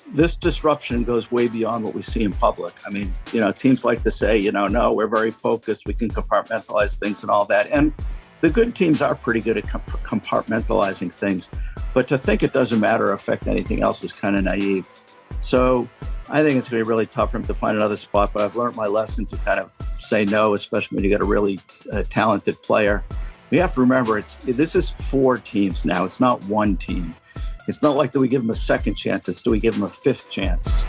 This disruption goes way beyond what we see in public. I mean, teams like to say, no, we're very focused. We can compartmentalize things and all that. And the good teams are pretty good at compartmentalizing things. But to think it doesn't matter or affect anything else is kind of naive. So I think it's going to be really tough for him to find another spot. But I've learned my lesson to kind of say no, especially when you get a really talented player. You have to remember, this is 4 teams now. It's not one team. It's not like, do we give them a second chance? It's, do we give them a 5th chance?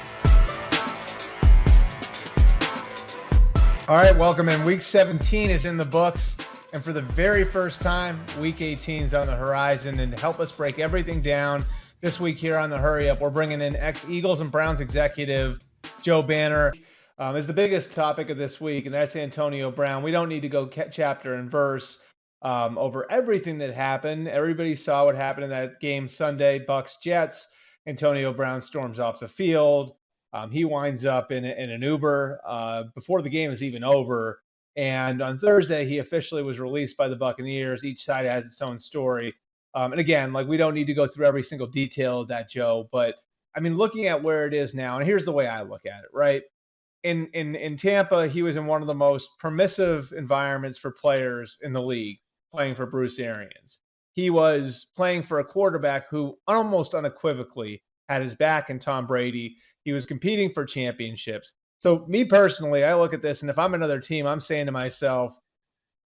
All right, welcome in. Week 17 is in the books. And for the very first time, Week 18 is on the horizon. And to help us break everything down this week here on the Hurry Up, we're bringing in ex-Eagles and Browns executive Joe Banner. Is the biggest topic of this week, and that's Antonio Brown. We don't need to go chapter and verse over everything that happened. Everybody saw what happened in that game Sunday, Bucs-Jets. Antonio Brown storms off the field. He winds up in an Uber before the game is even over. And on Thursday, he officially was released by the Buccaneers. Each side has its own story. And again, we don't need to go through every single detail of that, Joe. But, I mean, looking at where it is now, and here's the way I look at it, right? In Tampa, he was in one of the most permissive environments for players in the league, playing for Bruce Arians. He was playing for a quarterback who almost unequivocally had his back in Tom Brady. He was competing for championships. So me personally, I look at this, and if I'm another team, I'm saying to myself,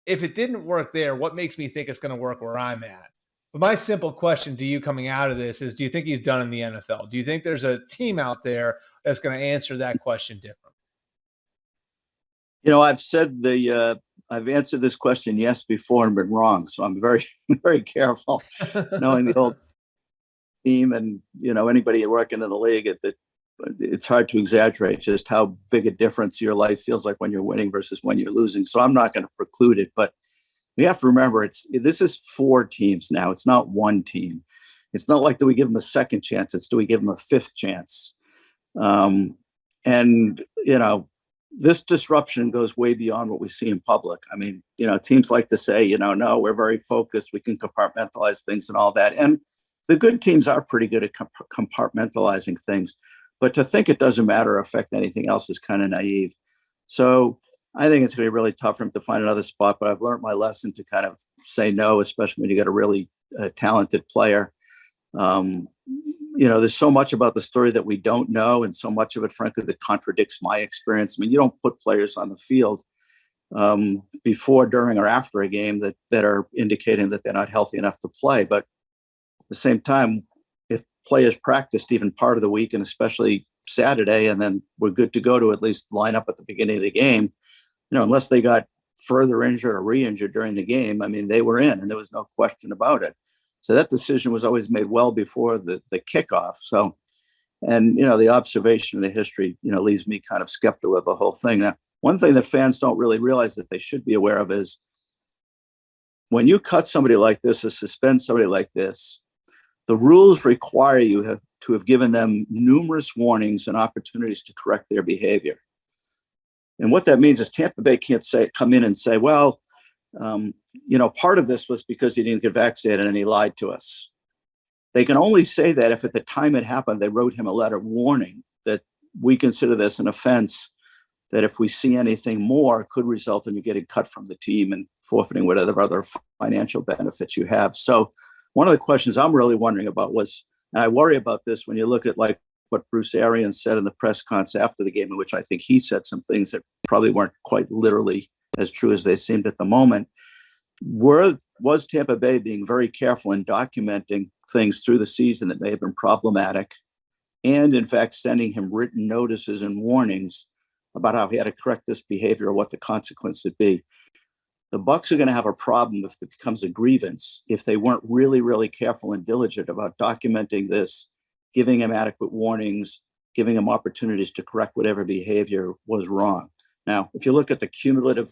if it didn't work there, what makes me think it's going to work where I'm at? But my simple question to you coming out of this is, do you think he's done in the NFL? Do you think there's a team out there that's going to answer that question differently? I've answered this question yes before and been wrong. So I'm very, very careful knowing the old team and, anybody working in the league, it's hard to exaggerate just how big a difference your life feels like when you're winning versus when you're losing. So I'm not going to preclude it, but you have to remember, this is 4 teams now. It's not one team. It's not like, do we give them a second chance? It's, do we give them a 5th chance? This disruption goes way beyond what we see in public. I mean, teams like to say, no, we're very focused. We can compartmentalize things and all that. And the good teams are pretty good at compartmentalizing things. But to think it doesn't matter or affect anything else is kind of naive. So I think it's going to be really tough for him to find another spot. But I've learned my lesson to kind of say no, especially when you get a really talented player. There's so much about the story that we don't know, and so much of it, frankly, that contradicts my experience. I mean, you don't put players on the field before, during, or after a game that are indicating that they're not healthy enough to play. But at the same time, if players practiced even part of the week, and especially Saturday, and then we're good to go to at least line up at the beginning of the game, unless they got further injured or re-injured during the game, I mean, they were in, and there was no question about it. So that decision was always made well before the kickoff. So, and, the observation of the history, leaves me kind of skeptical of the whole thing. Now, one thing that fans don't really realize that they should be aware of is when you cut somebody like this or suspend somebody like this, the rules require you to have given them numerous warnings and opportunities to correct their behavior. And what that means is Tampa Bay can't come in and say, well, part of this was because he didn't get vaccinated and he lied to us. They can only say that if at the time it happened, they wrote him a letter warning that we consider this an offense, that if we see anything more, could result in you getting cut from the team and forfeiting whatever other financial benefits you have. So one of the questions I'm really wondering about was, and I worry about this when you look at what Bruce Arians said in the press conference after the game, in which I think he said some things that probably weren't quite literally as true as they seemed at the moment. Was Tampa Bay being very careful in documenting things through the season that may have been problematic, and in fact sending him written notices and warnings about how he had to correct this behavior or what the consequence would be? The Bucs are going to have a problem if it becomes a grievance, if they weren't really, really careful and diligent about documenting this, giving him adequate warnings, giving him opportunities to correct whatever behavior was wrong. Now, if you look at the cumulative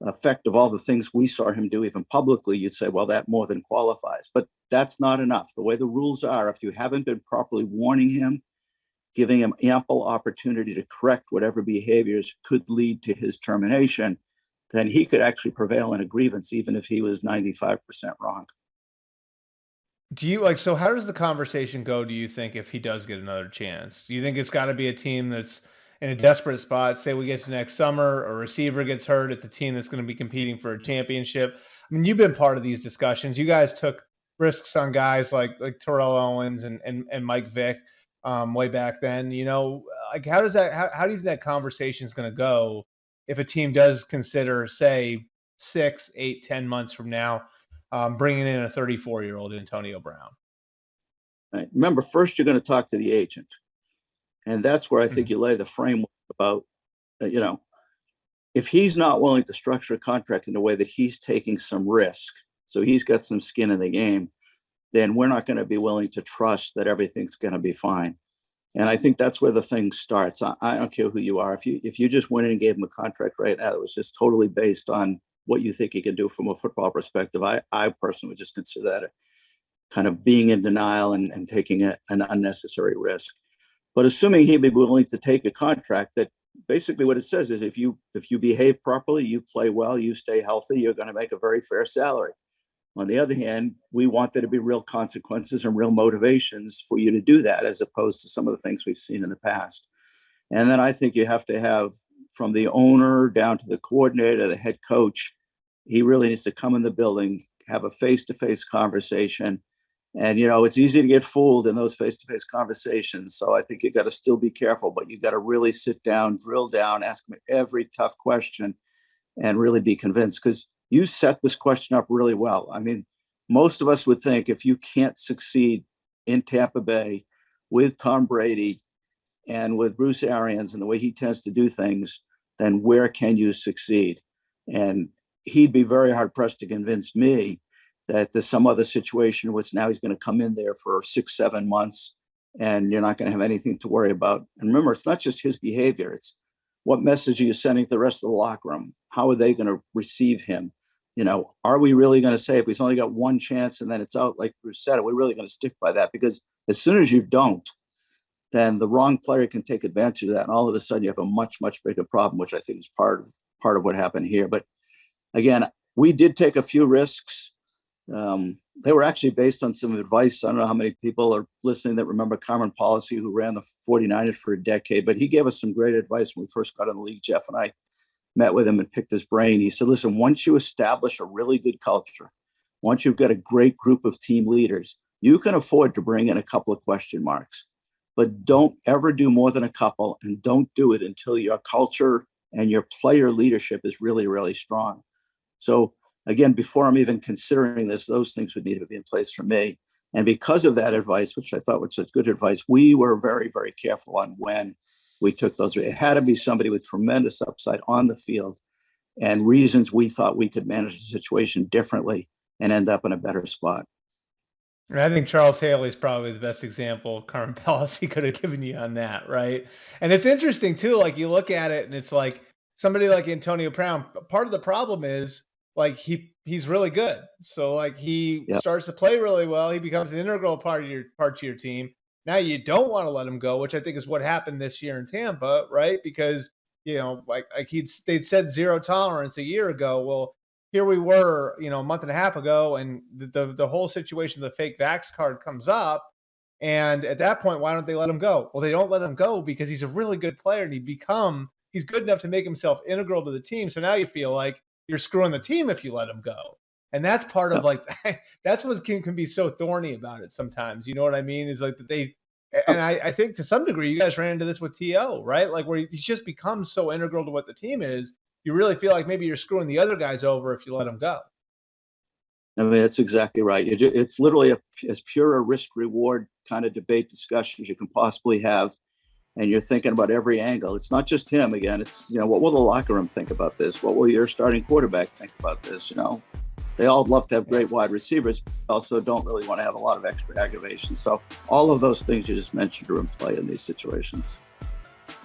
effect of all the things we saw him do, even publicly, you'd say, well, that more than qualifies. But that's not enough. The way the rules are, if you haven't been properly warning him, giving him ample opportunity to correct whatever behaviors could lead to his termination, then he could actually prevail in a grievance, even if he was 95% wrong. Do you like, so how does the conversation go, do you think, if he does get another chance? Do you think it's got to be a team that's in a desperate spot? Say we get to next summer, a receiver gets hurt, it's a team that's going to be competing for a championship. I mean, you've been part of these discussions. You guys took risks on guys like Terrell Owens and Mike Vick way back then. Like how does that how do you think that conversation is going to go if a team does consider, say, 6, 8, 10 months from now, bringing in a 34-year-old Antonio Brown? Right? Remember, first you're going to talk to the agent, and that's where I think Mhm. you lay the framework about, if he's not willing to structure a contract in a way that he's taking some risk, so he's got some skin in the game, then we're not going to be willing to trust that everything's going to be fine. And I think that's where the thing starts. I don't care who you are. If you just went in and gave him a contract right now that was just totally based on what you think he can do from a football perspective, I personally would just consider that a kind of being in denial and taking an unnecessary risk. But assuming he'd be willing to take a contract that basically what it says is if you behave properly, you play well, you stay healthy, you're going to make a very fair salary. On the other hand, we want there to be real consequences and real motivations for you to do that, as opposed to some of the things we've seen in the past. And then I think you have to have, from the owner down to the coordinator, the head coach, he really needs to come in the building, have a face-to-face conversation. And, it's easy to get fooled in those face-to-face conversations. So I think you got to still be careful, but you got to really sit down, drill down, ask them every tough question and really be convinced, because you set this question up really well. I mean, most of us would think if you can't succeed in Tampa Bay with Tom Brady and with Bruce Arians and the way he tends to do things, then where can you succeed? And he'd be very hard pressed to convince me that there's some other situation which now he's going to come in there for 6, 7 months and you're not going to have anything to worry about. And remember, it's not just his behavior. It's what message are you sending to the rest of the locker room? How are they going to receive him? Are we really going to say if he's only got one chance and then it's out, like Bruce said, are we really going to stick by that? Because as soon as you don't, then the wrong player can take advantage of that. And all of a sudden you have a much, much bigger problem, which I think is part of what happened here. But again, we did take a few risks. They were actually based on some advice. I don't know how many people are listening that remember Carmen Policy, who ran the 49ers for a decade, but he gave us some great advice when we first got in the league. Jeff and I met with him and picked his brain. He said, listen, once you establish a really good culture, once you've got a great group of team leaders, you can afford to bring in a couple of question marks, but don't ever do more than a couple, and don't do it until your culture and your player leadership is really, really strong. So again, before I'm even considering this, those things would need to be in place for me. And because of that advice, which I thought was such good advice, we were very, very careful on when we took those. It had to be somebody with tremendous upside on the field and reasons we thought we could manage the situation differently and end up in a better spot. And I think Charles Haley is probably the best example Carmen Policy could have given you on that, right? And it's interesting too, like you look at it and it's like somebody like Antonio Brown, part of the problem is like he's really good. So like he Yep. starts to play really well, he becomes an integral part of your team. Now you don't want to let him go, which I think is what happened this year in Tampa, right? Because they'd said zero tolerance a year ago. Well, here we were, a month and a half ago, and the whole situation, the fake vax card comes up. And at that point, why don't they let him go? Well, they don't let him go because he's a really good player and he's good enough to make himself integral to the team. So now you feel like you're screwing the team if you let him go. And that's part of like, that's what can be so thorny about it sometimes. You know what I mean? Is like that and I think to some degree, you guys ran into this with T.O., right? Like where he just becomes so integral to what the team is, you really feel like maybe you're screwing the other guys over if you let them go. I mean, that's exactly right. It's literally as pure a risk-reward kind of debate discussion as you can possibly have. And you're thinking about every angle. It's not just him. Again, it's, what will the locker room think about this? What will your starting quarterback think about this? They all love to have great wide receivers, but also don't really want to have a lot of extra aggravation. So all of those things you just mentioned are in play in these situations.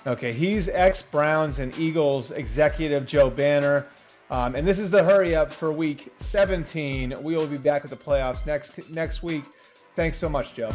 Okay, he's ex-Browns and Eagles executive Joe Banner. And this is the hurry up for week 17. We will be back at the playoffs next week. Thanks so much, Joe.